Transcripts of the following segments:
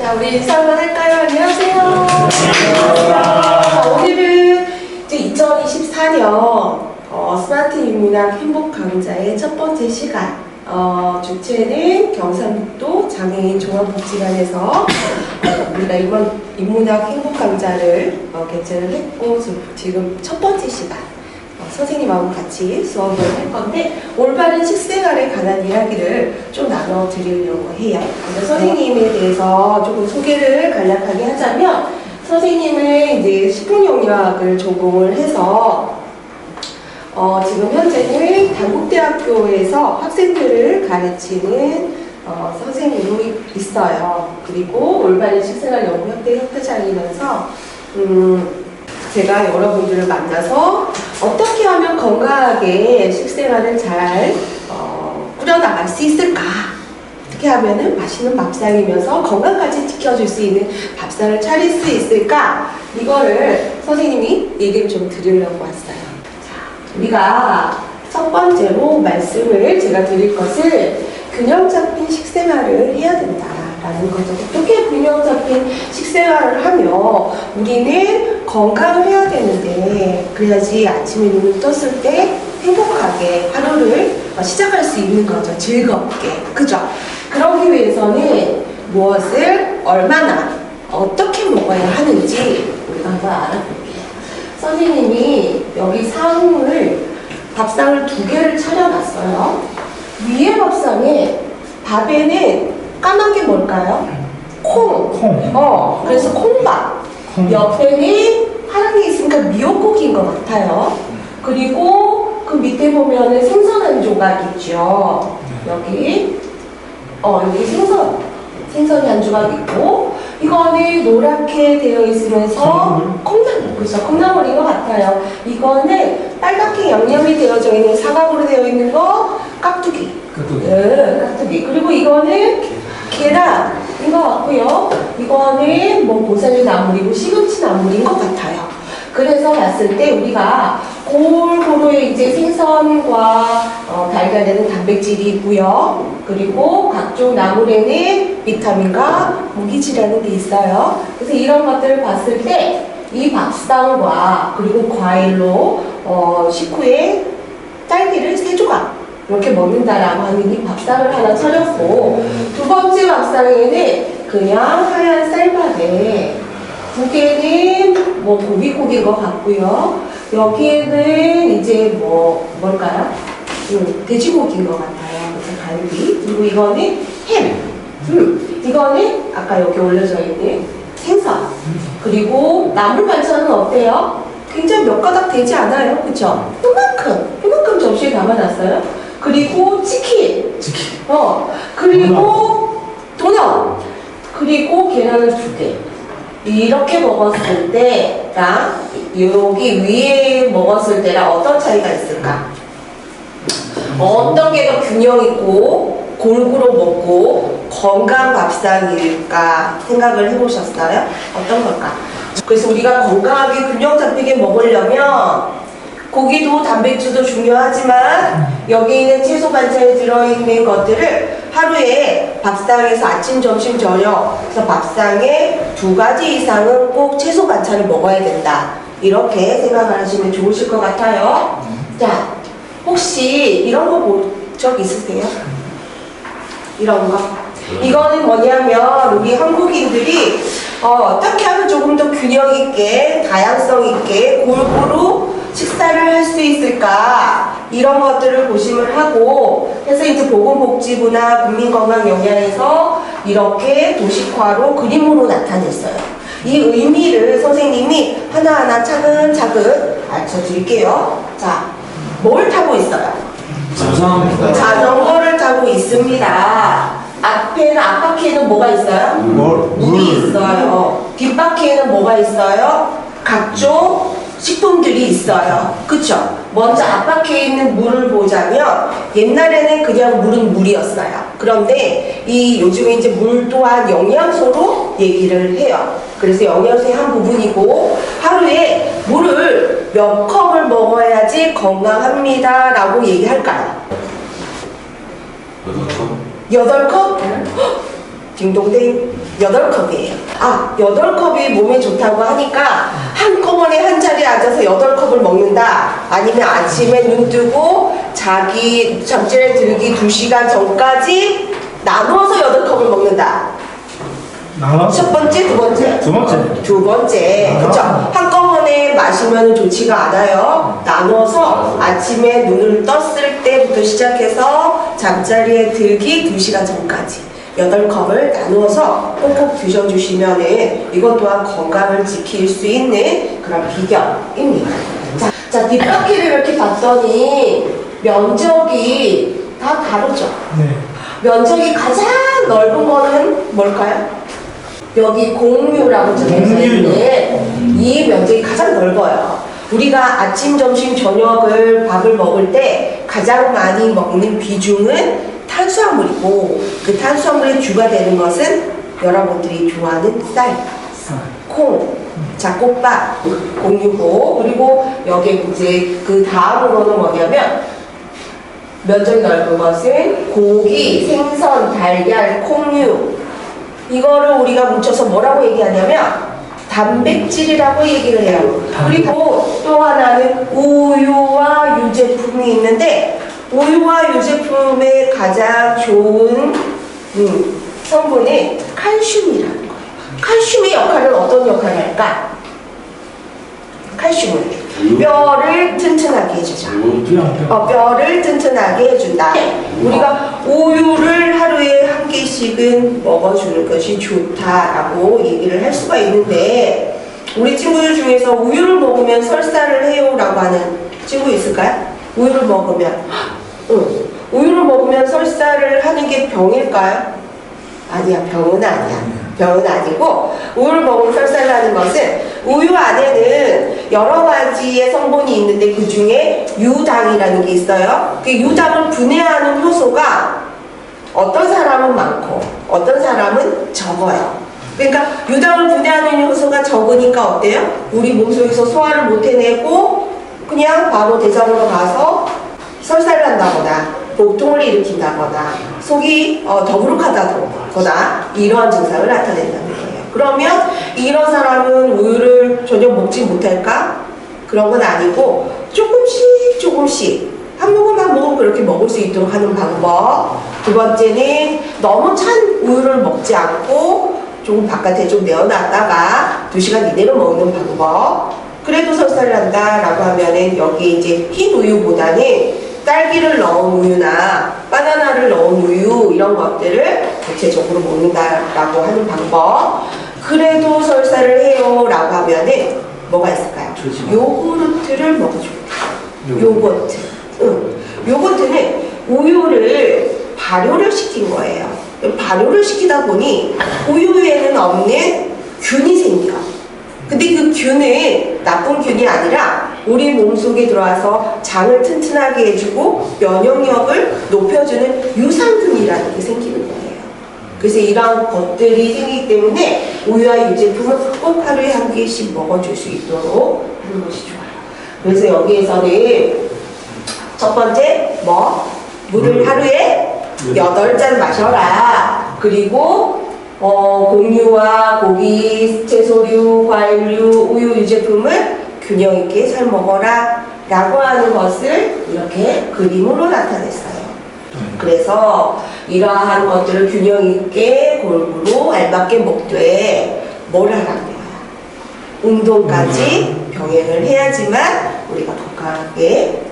자, 우리 인사 한번 할까요? 안녕하세요. 자, 오늘은 이제 2024년 스마트 인문학 행복 강좌의 첫 번째 시간. 주체는 경상북도 장애인 종합복지관에서 우리가 이번 인문학 행복 강좌를 개최를 했고 지금 첫 번째 시간 선생님하고 같이 수업을 할 건데 올바른 식생활에 관한 이야기를 좀 나눠드리려고 해요. 그래서 선생님에 대해서 조금 소개를 간략하게 하자면 선생님은 이제 식품영양학을 전공을 해서 지금 현재는 단국대학교에서 학생들을 가르치는 선생님으로 있어요. 그리고 올바른 식생활 연구협회 협회장이면서 제가 여러분들을 만나서 어떻게 하면 건강하게 식생활을 잘 꾸려나갈 수 있을까? 어떻게 하면 맛있는 밥상이면서 건강까지 지켜줄 수 있는 밥상을 차릴 수 있을까? 이거를 선생님이 얘기를 좀 드리려고 왔어요. 자, 우리가 첫 번째로 말씀을 제가 드릴 것은 균형 잡힌 식생활을 해야 된다라는 거죠. 어떻게 균형 잡힌 식생활을 하며 우리는 건강을 해야 되는데 그래야지 아침에 눈을 떴을 때 행복하게 하루를 시작할 수 있는 거죠. 즐겁게. 그죠? 그러기 위해서는 무엇을 얼마나 어떻게 먹어야 하는지 우리가 한번 알아볼게요. 선생님이 여기 밥상을 2개를 차려놨어요. 위에 밥상에 밥에는 까만 게 뭘까요? 콩. 그래서 콩밥. 옆에는 파란 게 있으니까 미역국인 것 같아요. 그리고 그 밑에 보면은 생선 한 조각 있죠. 여기 생선이 한 조각 있고, 이거는 노랗게 되어 있으면서 콩나물, 그죠? 콩나물인 것 같아요. 이거는 빨갛게 양념이 되어져 있는 사각으로 되어 있는 거 깍두기. 깍두기. 그리고 이거는 계란인 것 같고요. 이거는 보살이 나물이고 시금치 나물인 것 같아요. 그래서 봤을 때 우리가 골고루 이제 생선과 달걀에는 단백질이 있고요. 그리고 각종 나물에는 비타민과 무기질이라는 게 있어요. 그래서 이런 것들을 봤을 때 이 밥상과 그리고 과일로 식후에 딸기를 3조각 이렇게 먹는다라고 하는 이 밥상을 하나 차렸고, 두 번째 밥상에는 그냥 하얀 쌀밥에 두 개는 고기국인 것 같고요. 여기에는 이제 뭘까요? 돼지고기인 것 같아요. 그래서 갈비. 그리고 이거는 햄. 이거는 아까 여기 올려져 있는 생선. 그리고 나물 반찬은 어때요? 굉장히 몇 가닥 되지 않아요? 그쵸? 이만큼 접시에 담아놨어요. 그리고 치킨. 그리고 도넛. 그리고 계란을 2개. 이렇게 먹었을 때랑 여기 위에 먹었을 때랑 어떤 차이가 있을까? 어떤 게 더 균형 있고 골고루 먹고 건강 밥상일까 생각을 해보셨어요? 어떤 걸까? 그래서 우리가 건강하게 균형 잡히게 먹으려면 고기도 단백질도 중요하지만 여기 있는 채소 반찬에 들어있는 것들을 하루에 밥상에서 아침, 점심, 저녁 그래서 밥상에 2가지 이상은 꼭 채소 반찬을 먹어야 된다. 이렇게 생각을 하시면 좋으실 것 같아요. 자, 혹시 이런 거 본 적 있으세요? 이런 거? 이거는 뭐냐면 우리 한국인들이 어떻게 하면 조금 더 균형 있게 다양성 있게 골고루 식사를 할 수 있을까 이런 것들을 고심을 하고 해서 이제 보건복지부나 국민건강영양에서 이렇게 도식화로 그림으로 나타냈어요. 이 의미를 선생님이 하나하나 차근차근 알려드릴게요. 자, 뭘 타고 있어요? 자전거를 타고 있습니다. 앞바퀴에는 뭐가 있어요? 물이 있어요. 뒷바퀴에는 뭐가 있어요? 각종 식품들이 있어요. 그쵸? 먼저 앞바퀴에 있는 물을 보자면 옛날에는 그냥 물은 물이었어요. 그런데 요즘에 이제 물 또한 영양소로 얘기를 해요. 그래서 영양소의 한 부분이고 하루에 물을 몇 컵을 먹어야지 건강합니다 라고 얘기할까요? 8컵? 딩동댕 8컵이에요. 8컵이 몸에 좋다고 하니까 한꺼번에 한 자리에 앉아서 8컵을 먹는다. 아니면 아침에 눈 뜨고 자기 잠자리에 들기 2시간 전까지 나누어서 8컵을 먹는다. 첫 번째, 두 번째? 두 번째. 그쵸? 한꺼번에 마시면 좋지가 않아요. 나눠서 아침에 눈을 떴을 때부터 시작해서 잠자리에 들기 2시간 전까지 8컵을 나누어서 꼭꼭 드셔주시면은 이것 또한 건강을 지킬 수 있는 그런 비결입니다. 자, 뒷바퀴를 이렇게 봤더니 면적이 다 다르죠? 네. 면적이 가장 넓은 거는 뭘까요? 여기 공유라고 적혀져 있는 이 면적이 가장 넓어요. 우리가 아침, 점심, 저녁을 밥을 먹을 때 가장 많이 먹는 비중은 탄수화물이고 그 탄수화물의 주가 되는 것은 여러분들이 좋아하는 쌀, 콩, 잡곡밥, 공유고 그리고 여기에 이제 그 다음으로는 뭐냐면 면적이 넓은 것은 고기, 생선, 달걀, 콩류 이거를 우리가 뭉쳐서 뭐라고 얘기하냐면 단백질이라고 얘기를 해요. 그리고 또 하나는 우유와 유제품이 있는데 우유와 유제품의 가장 좋은 성분이 칼슘이라는 거예요. 칼슘의 역할은 어떤 역할을 할까? 칼슘은 뼈를 튼튼하게 해주죠. 뼈를 튼튼하게 해준다. 우리가 우유를 하루에 한 개씩은 먹어주는 것이 좋다라고 얘기를 할 수가 있는데 우리 친구들 중에서 우유를 먹으면 설사를 해요라고 하는 친구 있을까요? 우유를 먹으면 우유를 먹으면 설사를 하는 게 병일까요? 아니야, 병은 아니야. 병은 아니고 우유를 먹으면 설사를 하는 것은 우유 안에는 여러 가지의 성분이 있는데 그 중에 유당이라는 게 있어요. 그 유당을 분해하는 효소가 어떤 사람은 많고 어떤 사람은 적어요. 그러니까 유당을 분해하는 효소가 적으니까 어때요? 우리 몸속에서 소화를 못 해내고 그냥 바로 대장으로 가서 설사를 한다거나 복통을 일으킨다거나 속이 더부룩하다거나 이러한 증상을 나타낸다는 거예요. 그러면 이런 사람은 우유를 전혀 먹지 못할까? 그런 건 아니고 조금씩 한 모금 한 모금 그렇게 먹을 수 있도록 하는 방법. 두 번째는 너무 찬 우유를 먹지 않고 조금 바깥에 좀 내어놨다가 2시간 이내로 먹는 방법. 그래도 설사를 한다라고 하면은 여기 이제 흰 우유보다는 딸기를 넣은 우유나 바나나를 넣은 우유 이런 것들을 대체적으로 먹는다라고 하는 방법. 그래도 설사를 해요 라고 하면은 뭐가 있을까요? 요구르트를 먹어줍니다. 요거트. 요거트는 우유를 발효를 시킨 거예요. 발효를 시키다 보니 우유에는 없는 균이 생겨. 근데 그 균은 나쁜 균이 아니라 우리 몸속에 들어와서 장을 튼튼하게 해주고 면역력을 높여주는 유산균이라는 게 생기는 거예요. 그래서 이런 것들이 생기기 때문에 우유와 유제품은 꼭 하루에 한 개씩 먹어줄 수 있도록 하는 것이 좋아요. 그래서 여기에서는 첫 번째 물을 하루에 8잔 마셔라. 그리고 곡류와 고기, 채소류, 과일류, 우유, 유제품을 균형 있게 잘 먹어라 라고 하는 것을 이렇게 그림으로 나타냈어요. 그래서 이러한 것들을 균형 있게 골고루 알맞게 먹되 뭘 하라는 거야? 운동까지 병행을 해야지만 우리가 건강하게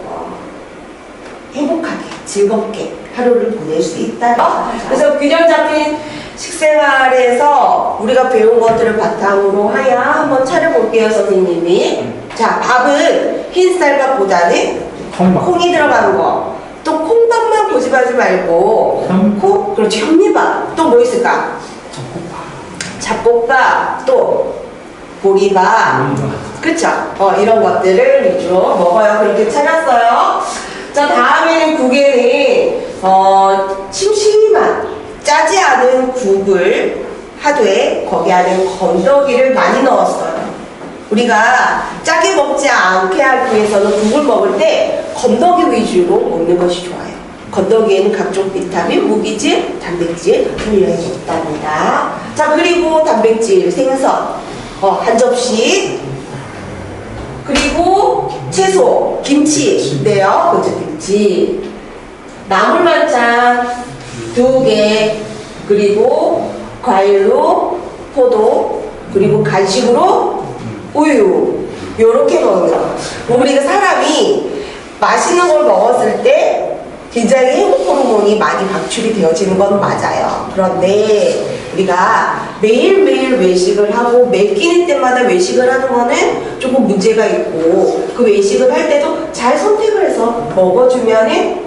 행복하게 즐겁게 하루를 보낼 수 있다. 그래서 균형 잡힌 식생활에서 우리가 배운 것들을 바탕으로 하여 한번 차려볼게요, 선생님이. 자, 밥은 흰쌀밥보다는 콩이 들어가는 거. 또 콩밥만 고집하지 말고 콩, 그렇지, 현미밥. 또 뭐 있을까? 잡곡밥. 또 보리밥. 그쵸? 이런 것들을 위주로 먹어요. 그렇게 차렸어요. 자, 다음에는 국에는 심심한 짜지 않은 국을 하되 거기 안에 건더기를 많이 넣었어요. 우리가 짜게 먹지 않게 하기 위해서는 국을 먹을 때 건더기 위주로 먹는 것이 좋아요. 건더기에는 각종 비타민, 무기질, 단백질 함유량이 있답니다. 자, 그리고 단백질, 생선, 한 접시, 그리고 채소, 김치인데요. 그렇죠, 김치. 나물 반찬 2개, 그리고 과일로 포도, 그리고 간식으로 우유. 요렇게 먹는 거. 우리가 사람이 맛있는 걸 먹었을 때 굉장히 행복 호르몬이 많이 방출이 되어지는 건 맞아요. 그런데 우리가 매일매일 외식을 하고 매 끼니 때마다 외식을 하는 거는 조금 문제가 있고, 그 외식을 할 때도 잘 선택을 해서 먹어주면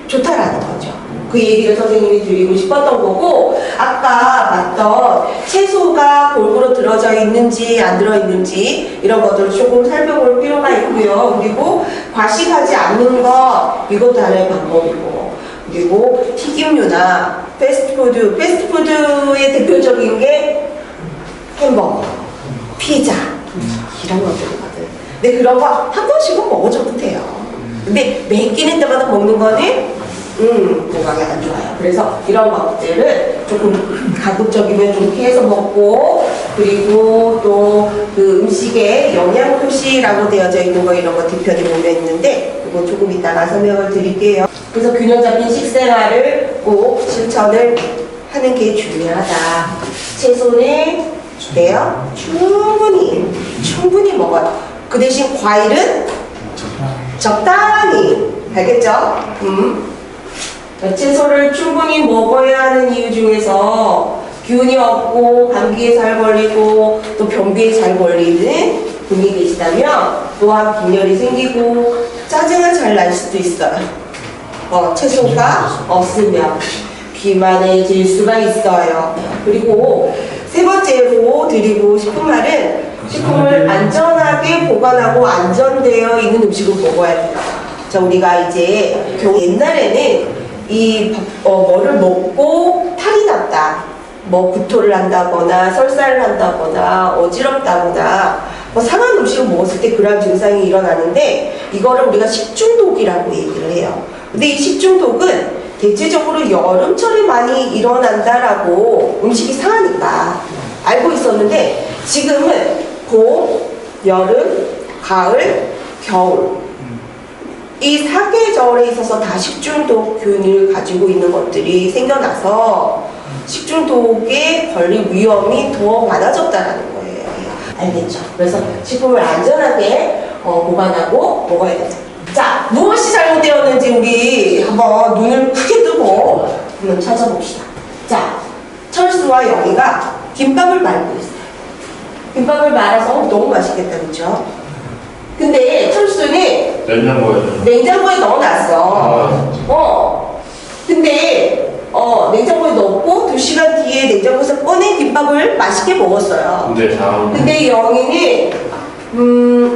좋다라는 거죠. 그 얘기를 선생님이 드리고 싶었던 거고, 아까 봤던 채소가 골고루 들어져 있는지 안 들어있는지 이런 것들을 조금 살펴볼 필요가 있고요. 그리고 과식하지 않는 것, 이것도 하나의 방법이고, 그리고 튀김류나 패스트푸드의 대표적인 게 햄버거, 피자 이런 것들이거든. 근데 그런 거 한 번씩은 먹어줘도 돼요. 근데 매 끼니 때마다 먹는 거는 건강에 안 좋아요. 그래서 이런 것들을 조금 가급적이면 좀 피해서 먹고, 그리고 또 그 음식에 영양 표시라고 되어져 있는 거, 이런 거 뒤편에 보면 있는데, 이거 조금 이따가 설명을 드릴게요. 그래서 균형 잡힌 식생활을 꼭 실천을 하는 게 중요하다. 채소는 네요, 충분히 먹어요. 그 대신 과일은 적당히. 알겠죠? 채소를 충분히 먹어야 하는 이유 중에서 기운이 없고 감기에 잘 걸리고 또 변비에 잘 걸리는 분이 계시다면, 또한 빈혈이 생기고 짜증을 잘 날 수도 있어요. 채소가 없으면 비만해질 수가 있어요. 그리고 세 번째로 드리고 싶은 말은, 식품을 안전하게 보관하고 안전되어 있는 음식을 먹어야 돼요. 자, 우리가 이제 옛날에는 뭐를 먹고 탈이 났다, 뭐 구토를 한다거나 설사를 한다거나 어지럽다거나 상한 음식을 먹었을 때 그런 증상이 일어나는데, 이거를 우리가 식중독이라고 얘기를 해요. 근데 이 식중독은 대체적으로 여름철에 많이 일어난다라고, 음식이 상하니까 알고 있었는데, 지금은 봄, 여름, 가을, 겨울, 이 4계절에 있어서 다 식중독 균을 가지고 있는 것들이 생겨나서 식중독에 걸릴 위험이 더 많아졌다는 거예요. 알겠죠? 그래서 식품을 안전하게 보관하고 먹어야 되죠. 자, 무엇이 잘못되었는지 우리 한번 눈을 크게 뜨고 한번 찾아봅시다. 자, 철수와 영희가 김밥을 말고 있어요. 김밥을 말아서 너무 맛있겠다, 그렇죠? 근데 철수는 냉장고에 넣어놨어. 근데 냉장고에 넣고 2시간 뒤에 냉장고에서 꺼낸 김밥을 맛있게 먹었어요. 근데 영희는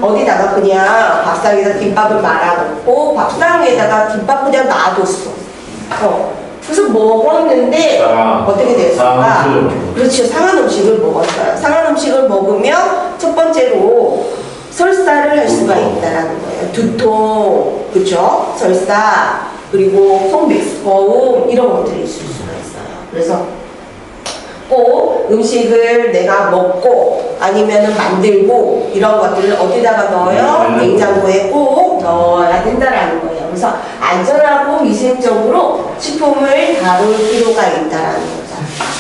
어디다가 그냥 밥상에다 김밥을 말아놓고 밥상 위에다가 김밥 그냥 놔뒀어. 그래서 먹었는데 어떻게 됐을까? 그렇죠, 상한 음식을 먹었어요. 상한 음식을 먹으면 첫 번째로 설사를 할 수가 있다라는 거예요. 두통, 그렇죠? 설사, 그리고 속맥스꺼움, 이런 것들이 있을 수가 있어요. 그래서 꼭 음식을 내가 먹고 아니면은 만들고 이런 것들을 어디다가 넣어요? 냉장고에 꼭 넣어야 된다라는 거예요. 그래서 안전하고 위생적으로 식품을 다룰 필요가 있다라는 거죠.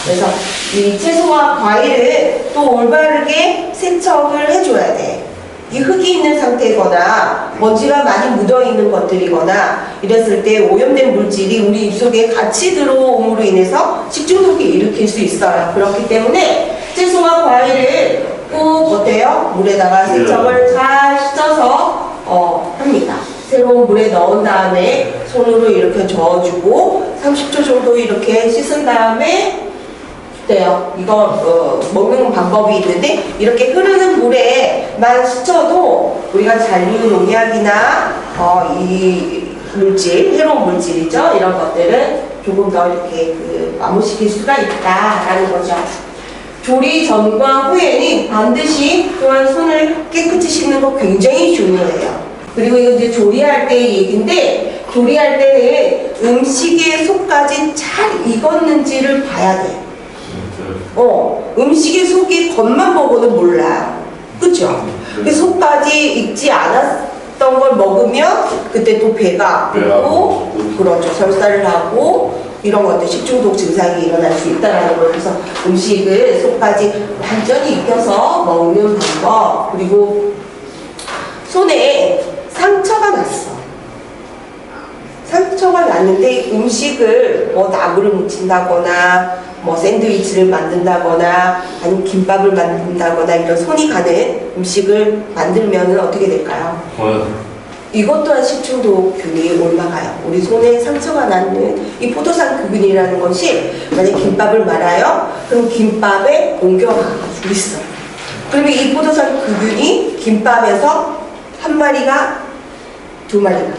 그래서 이 채소와 과일을 또 올바르게 세척을 해줘야 돼. 이 흙이 있는 상태거나 먼지가 많이 묻어있는 것들이거나 이랬을 때 오염된 물질이 우리 입속에 같이 들어옴으로 인해서 식중독을 일으킬 수 있어요. 그렇기 때문에 채소와 과일을 꼭 어때요? 물에다가 세척을 잘 씻어서 합니다. 새로운 물에 넣은 다음에 손으로 이렇게 저어주고 30초 정도 이렇게 씻은 다음에 어때요? 이거 먹는 방법이 있는데, 이렇게 흐르는 물에만 스쳐도 우리가 잔류 농약이나 이 물질, 해로운 물질이죠, 이런 것들은 조금 더 이렇게 마모시킬 수가 있다라는 거죠. 조리 전과 후에는 반드시 또한 손을 깨끗이 씻는 거 굉장히 중요해요. 그리고 이거 이제 조리할 때 얘기인데, 조리할 때는 음식 속까지 잘 익었는지를 봐야 돼. 음식의 속이 겉만 보고는 몰라요. 그죠? 그 속까지 익지 않았던 걸 먹으면 그때 또 배가 아프고, 그렇죠. 설사를 하고, 이런 것들 식중독 증상이 일어날 수 있다는 걸. 그래서 음식을 속까지 완전히 익혀서 먹는 방법. 그리고 손에 상처가 났어. 상처가 났는데 음식을 뭐 나무를 묻힌다거나 뭐 샌드위치를 만든다거나 아니면 김밥을 만든다거나 이런 손이 가는 음식을 만들면 어떻게 될까요? 이것 또한 식중독균이 올라가요. 우리 손에 상처가 나는 이 포도상균이라는 것이 만약 김밥을 말아요. 그럼 김밥에 옮겨가지고 있어요. 그러면 이 포도상균이 김밥에서 한 마리가 두 마리가,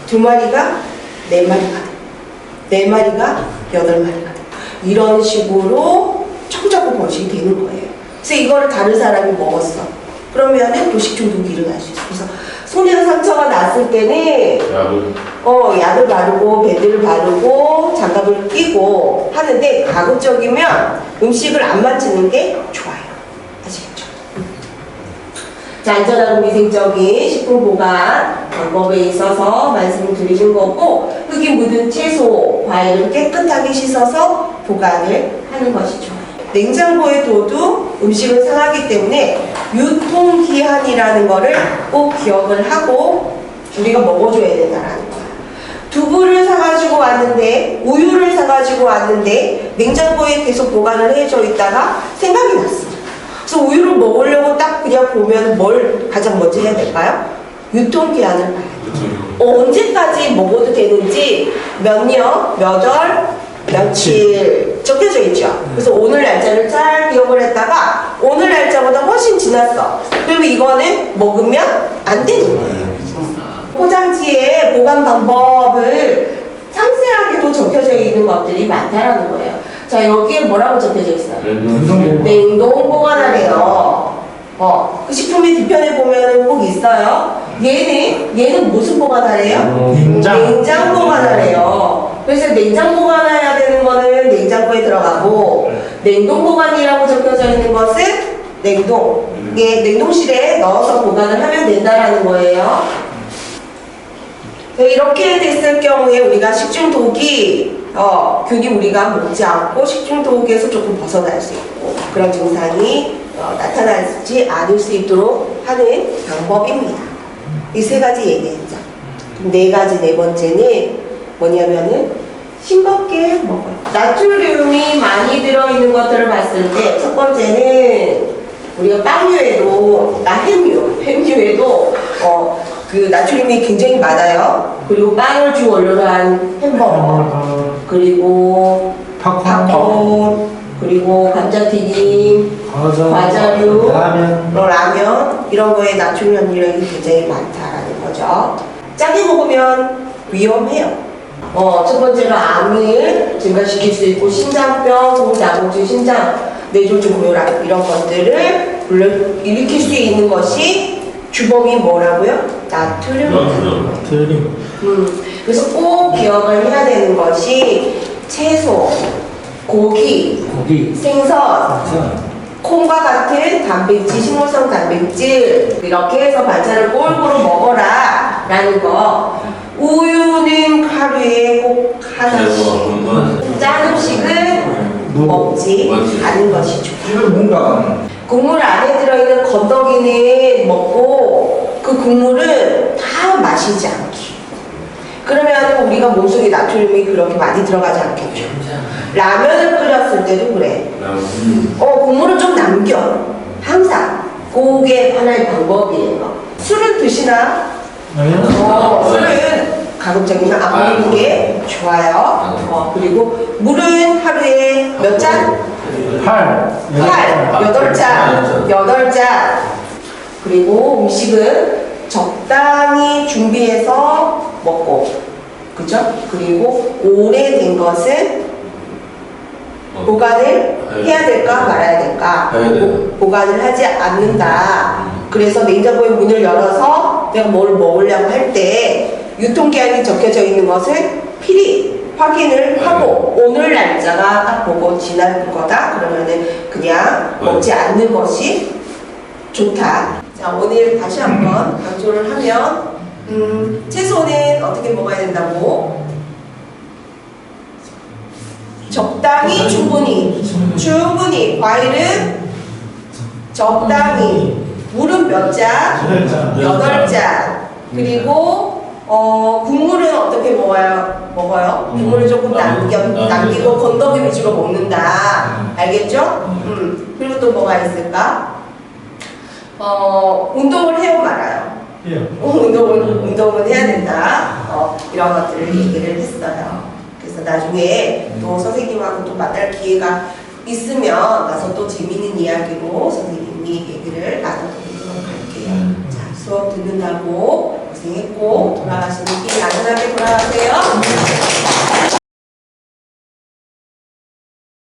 두 마리가 네 마리가, 네 마리가 여덟 마리가, 이런 식으로 자꾸자꾸 번식이 되는 거예요. 그래서 이거를 다른 사람이 먹었어. 그러면은 또 식중독이 일어날 수 있어. 그래서 손에 상처가 났을 때는 약을 바르고 배드를 바르고 장갑을 끼고 하는데, 가급적이면 음식을 안 만지는 게 좋아요. 아시겠죠? 자, 안전하고 위생적인 식품 보관 방법에 있어서 말씀을 드리는 거고, 흙이 묻은 채소, 과일을 깨끗하게 씻어서 보관을 하는 것이 좋아요. 냉장고에 둬도 음식은 상하기 때문에 유통기한이라는 거를 꼭 기억을 하고 우리가 먹어줘야 된다는 거야. 두부를 사가지고 왔는데, 우유를 사가지고 왔는데 냉장고에 계속 보관을 해줘 있다가 생각이 났어. 그래서 우유를 먹으려고 딱 그냥 보면 뭘 가장 먼저 해야 될까요? 유통기한을 봐야 돼. 언제까지 먹어도 되는지 몇 년, 몇 월, 며칠 적혀져 있죠. 그래서 오늘 날짜를 잘 기억을 했다가 오늘 날짜보다 훨씬 지났어. 그러면 이거는 먹으면 안 되는 거예요. 포장지에 보관 방법을 상세하게도 적혀져 있는 것들이 많다라는 거예요. 자, 여기에 뭐라고 적혀져 있어요? 냉동 보관하래요. 그 식품의 뒤편에 보면은 꼭 있어요. 얘는 무슨 보관하래요? 냉장 보관하래요. 그래서 냉장 보관해야 되는 거는 냉장고에 들어가고, 냉동 보관이라고 적혀져 있는 것은 냉동실에 넣어서 보관을 하면 된다라는 거예요. 이렇게 됐을 경우에 우리가 식중독이 균이 우리가 먹지 않고 식중독에서 조금 벗어날 수 있고, 그런 증상이 나타나지 않을 수 있도록 하는 방법입니다. 이 세 가지 얘기했죠. 네 가지, 네 번째는 뭐냐면은 싱겁게 먹어요. 나트륨이 많이 들어있는 것들을 봤을 때 첫 번째는 우리가 빵류에도, 햄류에도 그 나트륨이 굉장히 많아요. 그리고 빵을 주 원료로 한 햄버거, 그리고 팝콘, 그리고 감자튀김, 과자류, 라면, 이런 거에 나트륨 함유량이 굉장히 많다라는 거죠. 짜게 먹으면 위험해요. 첫 번째로 암을 증가시킬 수 있고, 신장병, 소자궁증, 신장, 뇌졸중 고혈압, 이런 것들을 일으킬 수 있는 것이 주범이 뭐라고요? 나트륨. 그래서 꼭 기억을 해야 되는 것이 채소, 고기, 생선, 콩과 같은 단백질, 식물성 단백질, 이렇게 해서 반찬을 골고루 먹어라 라는 거. 우유는 하루에 꼭 하나씩, 짠 음식은 먹지 않는 것이 좋아요. 국물 안에 들어있는 건더기는 먹고 그 국물은 다 마시지 않기. 그러면 우리가 몸속에 나트륨이 그렇게 많이 들어가지 않겠죠. 라면을 끓였을 때도 그래. 국물을 좀 남겨. 항상. 그게 하나의 방법이에요. 술을 드시나? 술은 가급적이면 안 먹는 게 좋아요. 그리고 물은 하루에 몇 잔? 8잔. 그리고 음식은 적당히 준비해서 먹고, 그죠? 그리고 오래된 것은 보관을 해야 될까 말아야 될까? 보관을 하지 않는다. 그래서 냉장고의 문을 열어서 내가 뭘 먹으려고 할 때 유통기한이 적혀져 있는 것은 필히 확인을 하고 오늘 날짜가 딱 보고 지난 거다 그러면은 그냥 먹지 않는 것이 좋다. 자, 오늘 다시 한번 강조를 하면 채소는 어떻게 먹어야 된다고? 적당히, 충분히. 과일은 적당히. 물은 몇 잔? 8잔. 그리고 국물은 어떻게 먹어요? 국물을 조금 남기고 건더기 위주로 먹는다. 알겠죠? 그리고 또 뭐가 있을까? 운동을 해요, 말아요? 운동은 해야 된다. 이런 것들을 얘기를 했어요. 그래서 나중에 또 선생님하고 또 만날 기회가 있으면 가서 또 재미있는 이야기로 선생님이 얘기를 나눠드리도록 할게요. 자, 수업 듣는다고 고생했고 돌아가시는 길 안전하게 돌아가세요.